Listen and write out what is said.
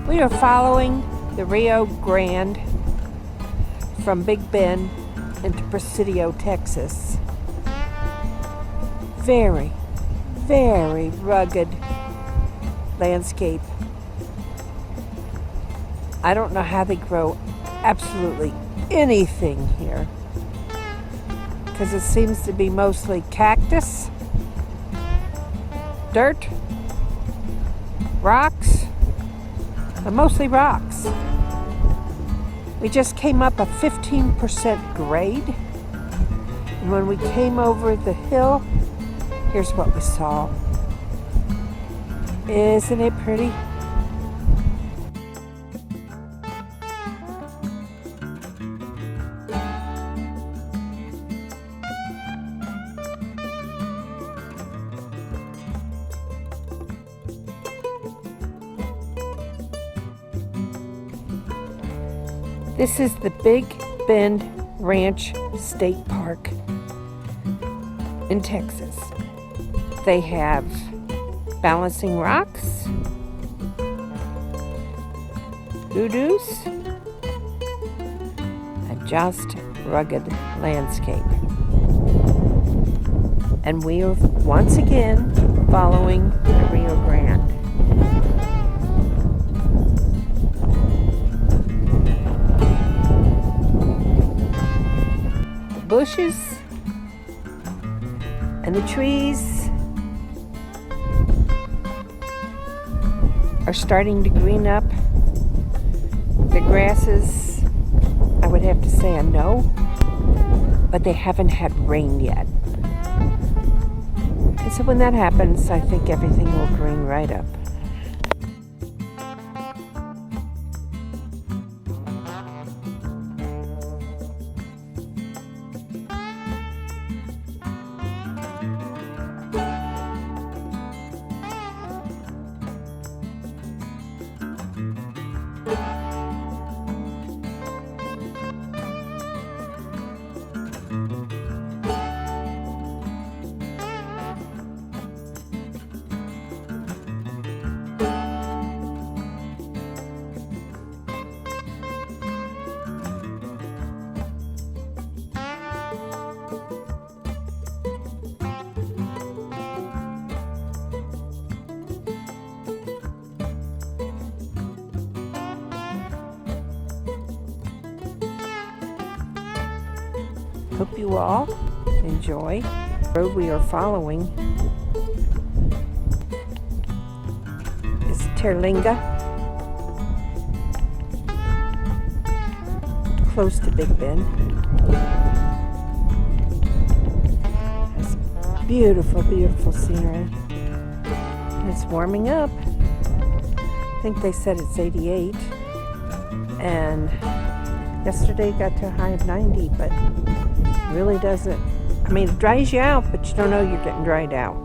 We are following the Rio Grande from Big Bend into Presidio, Texas. Very, very rugged landscape. I don't know how they grow absolutely anything here, because it seems to be mostly cactus, dirt, rocks, but mostly rocks. We just came up a 15% grade, and when we came over the hill, here's what we saw. Isn't it pretty? This is the Big Bend Ranch State Park in Texas. They have balancing rocks, hoodoos, and just rugged landscape. And we are once again following the Rio Grande. Bushes and the trees are starting to green up. The grasses, I would have to say a no, but they haven't had rain yet. And so when that happens, I think everything will green right up. Hope you all enjoy. The road we are following is Terlingua, close to Big Bend. It's beautiful, beautiful scenery. And it's warming up. I think they said it's 88. And yesterday got to a high of 90, but really doesn't, I mean, it dries you out, but you don't know you're getting dried out.